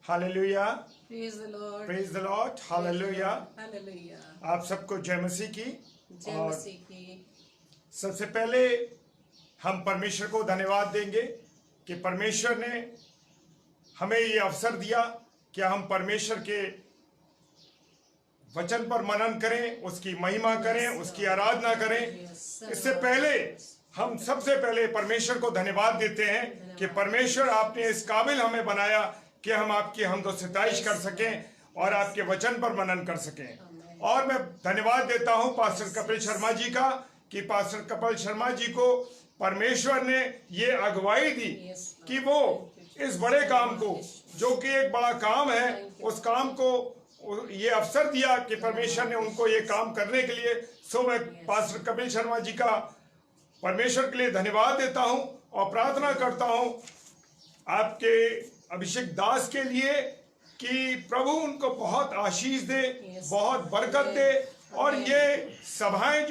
Hallelujah, Praise the Lord. Praise the Lord, hallelujah. Hallelujah. आप सबको जय मसीह की। जय और मसीह की। सबसे पहले हम परमेश्वर को धन्यवाद देंगे कि परमेश्वर ने हमें ये अवसर दिया कि हम परमेश्वर के वचन पर मनन करें, उसकी महिमा करें, उसकी आराधना करें। इससे पहले हम सबसे पहले परमेश्वर को धन्यवाद देते हैं कि परमेश्वर आपने इस काबिल हमें बनाया कि हम आपकी हमदो सिताइश कर सकें और आपके वचन पर मनन कर सकें। और मैं धन्यवाद देता हूं पास्टर कपिल शर्मा जी का कि पास्टर कपिल शर्मा जी को परमेश्वर ने ये अगुवाई दी कि वो इस बड़े काम को, जो कि एक बड़ा काम है, उस काम को ये अवसर दिया कि परमेश्वर ने उनको ये काम करने के लिए। सो मैं पास्टर कपिल शर्मा जी का परमेश्वर के लिए धन्यवाद देता हूं और प्रार्थना करता हूं आपके अभिषेक दास के लिए कि प्रभु उनको बहुत आशीष दे, बहुत बरकत दे। और ये सभाएं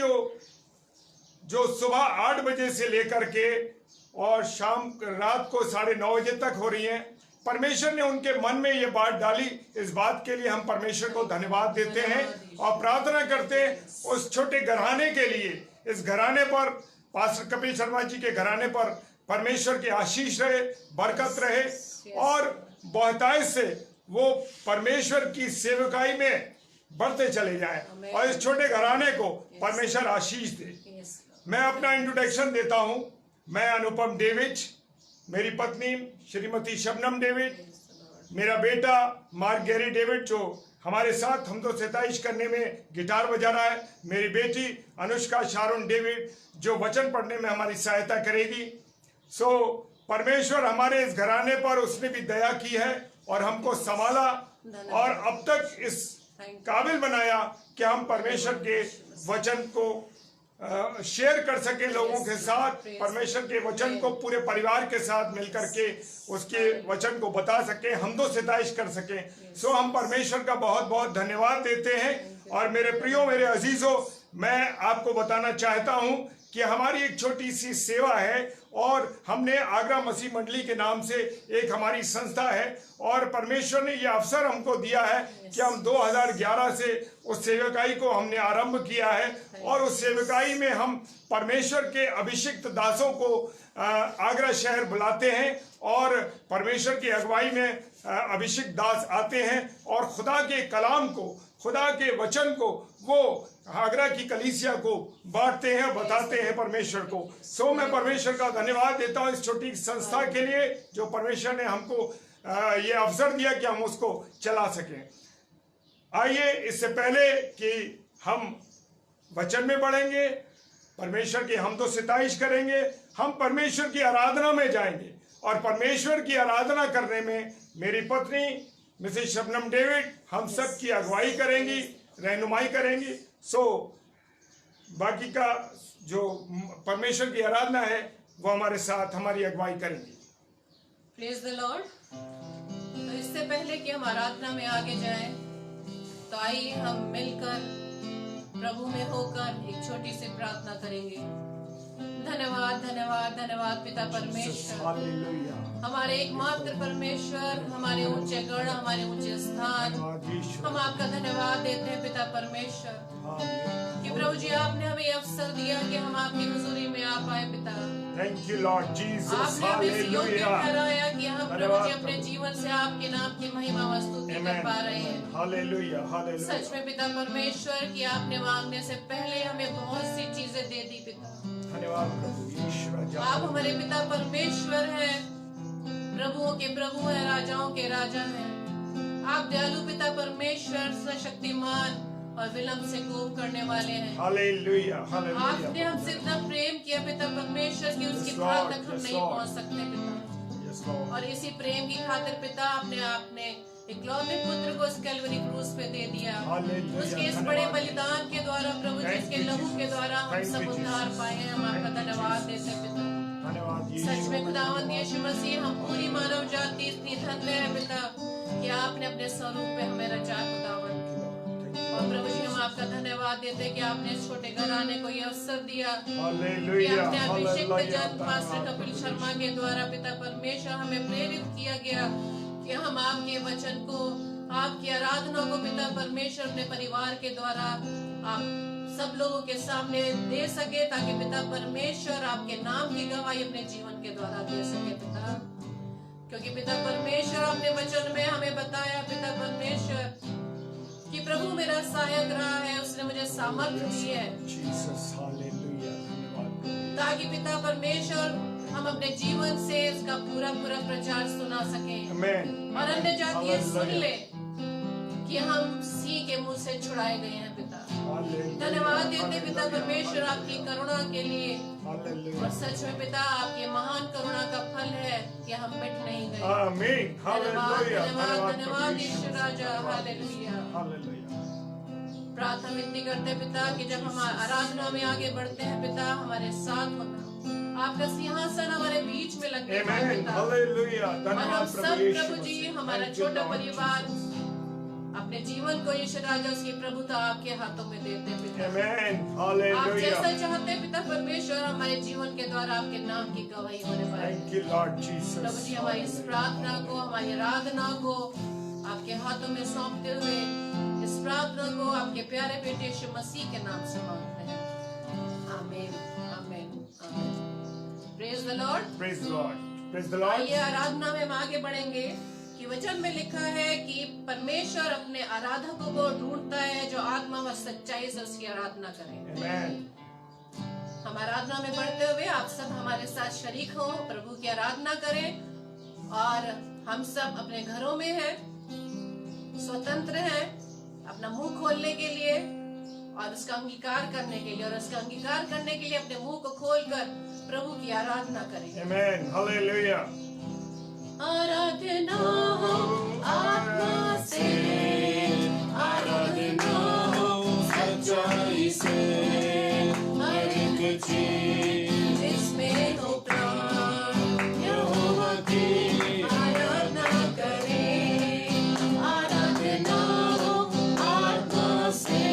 जो सुबह 8 बजे से लेकर के और शाम रात को 9:30 बजे तक हो रही हैं, परमेश्वर ने उनके मन में ये बात डाली। इस बात के लिए हम परमेश्वर को धन्यवाद देते हैं और प्रार्थना करते हैं उस छोटे घराने के लिए। इस घराने पर, पास्टर कपिल शर्मा जी के घराने पर परमेश्वर की आशीष रहे, बरकत रहे और बहुतायत से वो परमेश्वर की सेवकाई में बढ़ते चले जाएं और इस छोटे घराने को परमेश्वर आशीष दे। मैं अपना इंट्रोडक्शन देता हूं। मैं अनुपम डेविड, मेरी पत्नी श्रीमती शबनम डेविड, मेरा बेटा मार्क गैरी डेविड जो हमारे साथ हमदो सिताइश करने में गिटार बजा रहा है, मेरी बेटी अनुष्का शारून डेविड जो वचन पढ़ने में हमारी सहायता करेगी। सो परमेश्वर हमारे इस घराने पर उसने भी दया की है और हमको संभाला और अब तक इस काबिल बनाया कि हम परमेश्वर के वचन को शेयर कर सके लोगों के साथ, परमेश्वर के वचन को पूरे परिवार के साथ मिलकर के उसके वचन को बता सके, हमदो सिताइश कर सके। सो हम परमेश्वर का बहुत बहुत धन्यवाद देते हैं। और मेरे प्रियो, मेरे अजीजों, मैं आपको बताना चाहता हूं कि हमारी एक छोटी सी सेवा है और हमने आगरा मसीह मंडली के नाम से एक हमारी संस्था है और परमेश्वर ने यह अवसर हमको दिया है कि हम 2011 से उस सेवकाई को हमने आरंभ किया है और उस सेवकाई में हम परमेश्वर के अभिषिक्त दासों को आगरा शहर बुलाते हैं और परमेश्वर की अगुवाई में अभिषिक्त दास आते हैं और खुदा के कलाम को, खुदा के वचन को वो आगरा की कलीसिया को बांटते हैं, बताते हैं परमेश्वर को। सो मैं परमेश्वर का धन्यवाद देता हूं इस छोटी संस्था के लिए जो परमेश्वर ने हमको ये अवसर दिया कि हम उसको चला सकें। आइए, इससे पहले कि हम वचन में बढ़ेंगे, परमेश्वर की हमदो सिताइश करेंगे, हम परमेश्वर की आराधना में जाएंगे और परमेश्वर की आराधना करने में मेरी पत्नी मिसेस शबनम डेविड हम सब की अगुवाई करेंगी, रहनुमाई करेंगी। सो बाकी का जो परमेश्वर की आराधना है वो हमारे साथ हमारी अगुवाई करेंगी। Praise the Lord. तो इससे पहले कि हम आराधना में आगे जाएं, तो आइए हम मिलकर प्रभु में होकर एक छोटी सी प्रार्थना करेंगे। धन्यवाद धन्यवाद धन्यवाद पिता परमेश्वर, हमारे एकमात्र परमेश्वर, हमारे ऊंचे गढ़, हमारे ऊंचे स्थान, हम आपका धन्यवाद देते हैं पिता परमेश्वर कि प्रभु जी आपने हमें अवसर दिया कि हम आपकी हुजूरी में आ पाए। पिता थैंक यू लॉर्ड जीसस, आपने हमें योग्य ठहराया कि हम प्रभु जी अपने जीवन से आपके नाम की महिमा स्तुति कर पा रहे हैं। Hallelujah, hallelujah. सच में पिता परमेश्वर कि आपने मांगने से पहले हमें बहुत सी चीजें दे दी। पिता धन्यवाद प्रभु ईश्वर, आप हमारे पिता परमेश्वर हैं, प्रभुओं के प्रभु हैं, राजाओं के राजा हैं। आप दयालु पिता परमेश्वर, सशक्तिमान और विलंब से कोप करने वाले हैं। Hallelujah, hallelujah. आपने हमसे इतना प्रेम किया पिता परमेश्वर कि उसकी भाग तक हम नहीं पहुंच सकते पिता। और इसी प्रेम की खातिर पिता आपने इकलौते पुत्र को उस कैलवरी क्रूस पे दे दिया। उसके इस बड़े बलिदान के द्वारा प्रभु जी के लहू के द्वारा हम सब उद्धार पाए हैं। हम आपका धन्यवाद देते हैं पिता। सच में खुदावंद यीशु मसीह, हम पूरी मानव जाति इतनी धन्य है पिता कि आपने अपने स्वरूप पे हमें रचा खुदावंद। और प्रभु जी हम आपका धन्यवाद देते हैं कि आपने इस छोटे घराने को यह अवसर दिया कि अपने अभिषेक जन पास्टर कपिल शर्मा के द्वारा पिता परमेश्वर हमें प्रेरित किया गया कि हम हम आपके वचन को, आपकी आराधना को पिता परमेश्वर अपने परिवार के द्वारा आप सब लोगों के सामने दे सके, ताकि पिता परमेश्वर आपके नाम की गवाही अपने जीवन के द्वारा दे सके पिता। क्योंकि पिता परमेश्वर अपने वचन में हमें बताया पिता परमेश्वर कि प्रभु मेरा सहायक रहा है, उसने मुझे सामर्थ्य दी है, ताकि पिता परमेश्वर हम अपने जीवन से इसका पूरा पूरा प्रचार सुना सकें और अन्य जाति ये सुन ले कि हम सिंह के मुंह से छुड़ाए गए हैं पिता। धन्यवाद देते पिता परमेश्वर आपकी करुणा के लिए, और सच में पिता आपकी महान करुणा का फल है कि हम मिट नहीं गए। धन्यवाद धन्यवाद धन्यवाद ईश्वर राजा, हालेलुया। प्रार्थना विनती करते पिता कि जब हम आराधना में आगे बढ़ते हैं पिता, हमारे साथ होना, आपका सिंहासन हमारे बीच में लग गया है पिता। और हम सब प्रभु जी, हमारा छोटा परिवार अपने जीवन को ईश्वर राजा उसकी प्रभुता आपके हाथों में देते हैं पिता। आप जैसा चाहते हैं पिता परमेश्वर, हमारे जीवन के द्वारा आपके नाम की गवाही होने पाए। प्रभु जी हमारी इस प्रार्थना को, हमारी आराधना को आपके हाथों में सौंपते हुए इस प्रार्थना को आपके प्यारे बेटे यीशु मसीह के नाम से मांगते हैं, आमीन आमीन आमीन। Praise the Lord, praise the Lord, praise the Lord. आइए आराधना में हम आगे बढ़ेंगे कि वचन में लिखा है कि परमेश्वर अपने आराधकों को ढूंढता है जो आत्मा व सच्चाई से उसकी आराधना करें। हम आराधना में बढ़ते हुए आप सब हमारे साथ शरीक हो, प्रभु की आराधना करें। और हम सब अपने घरों में हैं, स्वतंत्र हैं अपना मुंह खोलने के लिए और उसका अंगीकार करने के लिए, और उसका अंगीकार करने के लिए अपने मुंह को खोलकर प्रभु की आराधना करें। आमीन, हालेलुया। आराधना हो आत्मा से, आराधना हो सच्चाई से, हर एक चीज जिसमें हो प्राण यहोवा की आराधना करें। आराधना हो आत्मा से,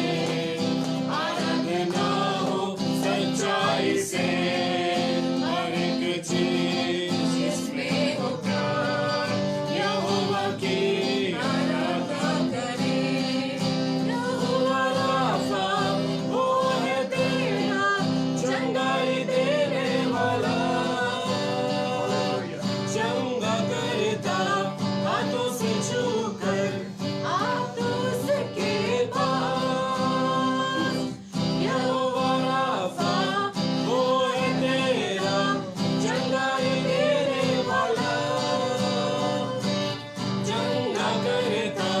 आराधना हो सच्चाई से, हर एक चीज जिसमें हो यहोवा की आराधना करें। यहोवा राफा वो है तेरा चंगाई देने वाला, चंगा करता हाथों से छूकर आप तो उसके पास। यहोवा राफा वो है तेरा चंगाई देने वाला, चंगा करता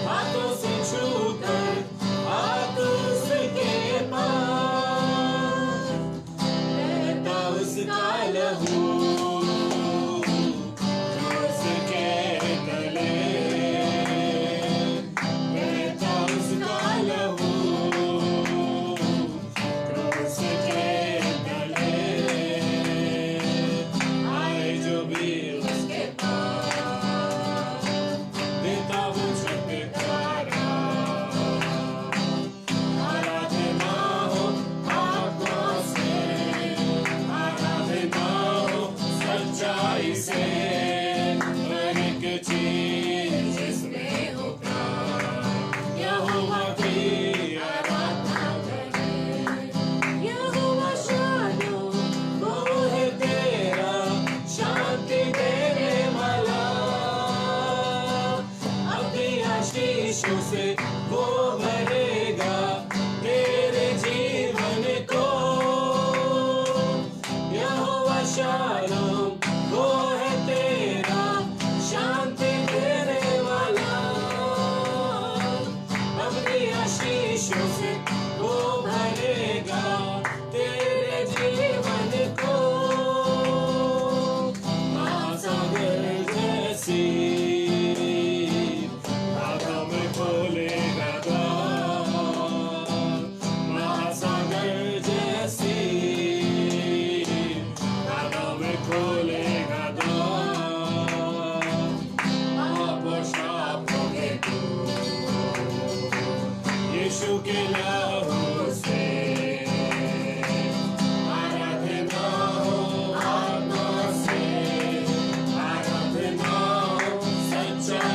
हाथों से छूकर हाथ उसके पास। रहता उसका लहू उसके तले, रहता उसका लहू उसके तले, आए जो भी उसके पास देता वो छुटकारा। आराधना हो आत्मा से, आराधना हो सच्चाई से, हर एक चीज जिसमें हो प्राण यहोवा की आराधना करें। यहोवा शालो वो है तेरा शांति देने वाला, अपनी आशीषों से वो भरेगा तेरे जीवन को। यहोवा शालोम वो है तेरा शांति देने वाला, अपनी आशीषों से वो भरेगा तेरे जीवन को। महासागर जैसी बाधा में खोलेगा द्वार, महासागर जैसी बाधा में खोलेगा द्वार। आप शाप होगे यीशु के लहू से। आराधना हो आत्मा से, आराधना हो सच्चाई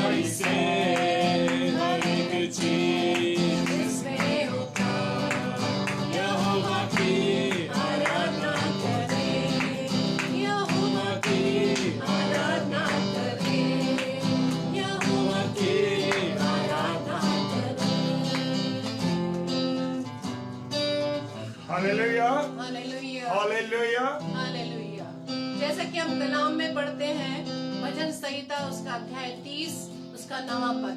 कि हम कलाम में पढ़ते हैं भजन संहिता उसका अध्याय 30 उसका 9वां पद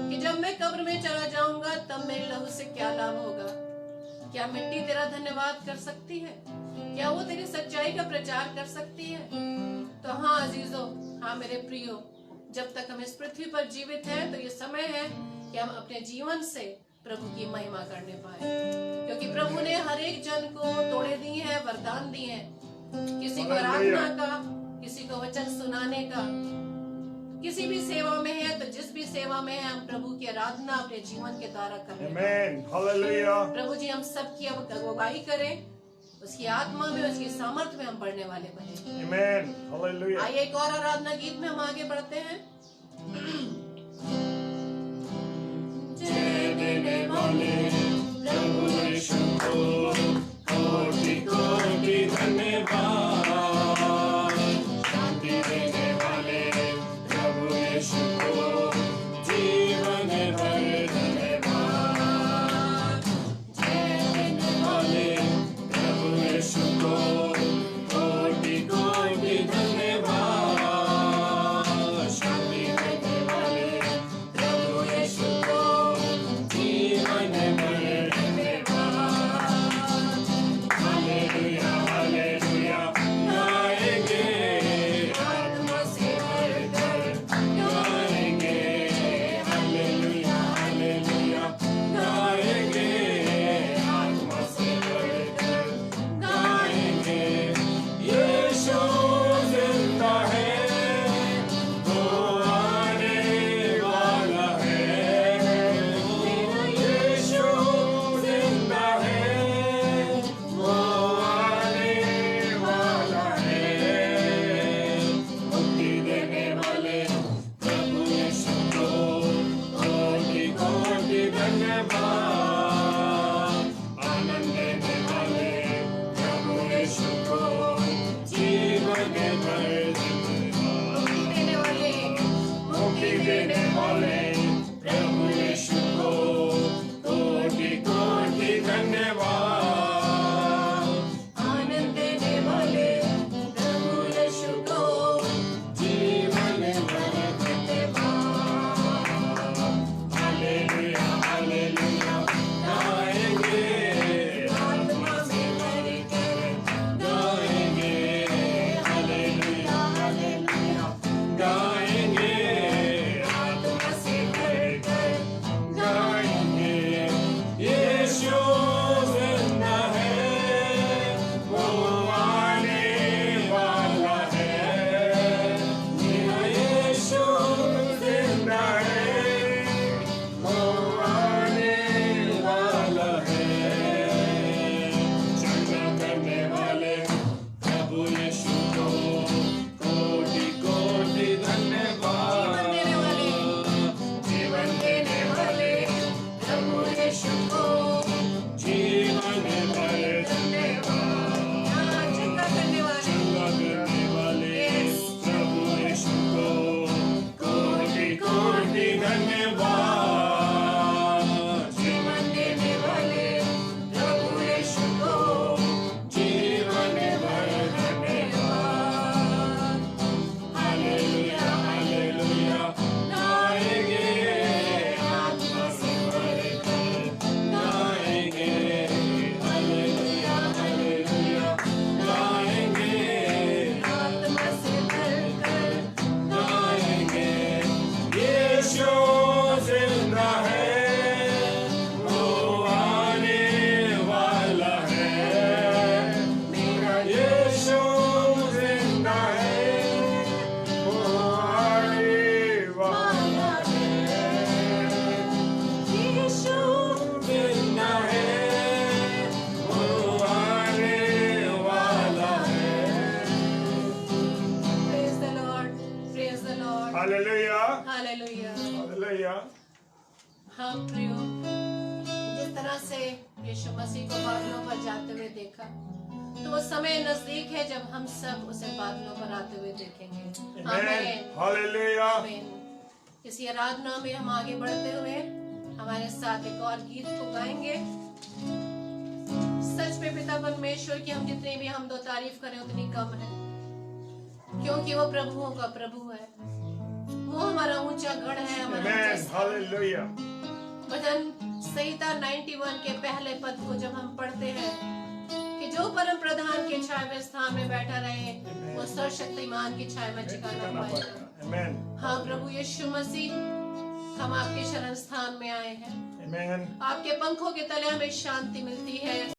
कि जब मैं कब्र में चला जाऊंगा तब मेरे लहू से क्या लाभ होगा। क्या मिट्टी तेरा धन्यवाद कर सकती है? क्या वो तेरी सच्चाई का प्रचार कर सकती है? तो हाँ अजीजों, हाँ मेरे प्रियो, जब तक हम इस पृथ्वी पर जीवित हैं तो ये समय है कि हम अपने जीवन से प्रभु की महिमा करने पाए, क्योंकि प्रभु ने हर एक जन को तोड़े दिए हैं, वरदान दिए हैं। किसी को आराधना का, किसी को वचन सुनाने का, किसी भी सेवा में है तो जिस भी सेवा में है हम प्रभु की आराधना अपने जीवन के द्वारा करें। आमीन, हालेलुया। प्रभु जी हम सब की अगुवाई करें, उसकी आत्मा में, उसकी सामर्थ्य में हम बढ़ने वाले बने। आमीन, हालेलुया। आइए एक और आराधना गीत में हम आगे बढ़ते हैं। जय देने वाले प्रभु यीशु को कोटि कोटि धन्यवाद। शांति देने वाले प्रभु यीशु को जीवन भर धन्यवाद। जय देने वाले प्रभु यीशु को कोटि कोटि धन्यवाद। शांति देने वाले प्रभु यीशु को जीवन भर धन्यवाद। हालेलुया हालेलुया गाएंगे, आत्मा से भरकर गाएंगे। हालेलुया हालेलुया गाएंगे, आत्मा से भरकर गाएंगे। यीशु जिंदा है, वो आने वाला है। यीशु जिंदा है, वो आने वाला है। मुक्ति देने वाले प्रभु यीशु को कोटि कोटि धन्यवाद। आनंद देने वाले प्रभु यीशु को जीवन भर धन्यवाद। मुक्ति देने वाले प्रभु यीशु को कोटि कोटि धन्यवाद। आनंद देने वाले प्रभु यीशु को जीवन भर धन्यवाद। हालेलुया हालेलुया गाएंगे, आत्मा में भरकर गाएंगे। हालेलुया हालेलुया गाएंगे, आत्मा से भरकर गाएंगे। यीशु जिंदा है, वो आने वाला है। मेरा यीशु जिंदा है, वो आने वाला है। चंगा करने वाले प्रभु यीशु को कोटि कोटि धन्यवाद। जीवन देने वाले प्रभु यीशु को जीवन भर धन्यवाद। चंगा करने वाले प्रभु यीशु को कोटि कोटि धन्यवाद। जीवन देने वाले प्रभु यीशु को जीवन भर धन्यवाद। हालेलुया हालेलुया गाएंगे, आत्मा से भरकर गाएंगे। हालेलुया हालेलुया गाएंगे, आत्मा से भरकर गाएंगे। यीशु जिंदा है, वो आने वाला है। मेरा यीशु जिंदा है, वो आने वाला है। यीशु जिंदा है, वो आने वाला है। Praise the Lord, praise the Lord. Hallelujah Hallelujah. Hallelujah. हाँ प्रियो, जिस तरह से यीशु मसीह को बादलों पर जाते हुए देखा, तो वो समय नजदीक है जब हम सब उसे बादलों पर आते हुए देखेंगे। आमीन, आमीन हालेलुया। आमीन। इसी आराधना में हम आगे बढ़ते हुए हमारे साथ एक और गीत को गाएंगे। सच में पिता परमेश्वर की हम जितनी भी हम दो तारीफ करें उतनी कम है। क्योंकि वो प्रभुओं का प्रभु है। वो हमारा ऊंचा गढ़ है, हमारा ऊंचा Amen. स्थान। Hallelujah. भजन संहिता 91 के पहले पद को जब हम पढ़ते हैं कि जो परम प्रधान के छाए में स्थान में बैठा रहे, वो सर्वशक्तिमान की छाए में ठिकाना पाएगा। Amen. हाँ प्रभु यीशु मसीह, हम आपके शरण स्थान में आए हैं। Amen. आपके पंखों के तले हमें शांति मिलती है।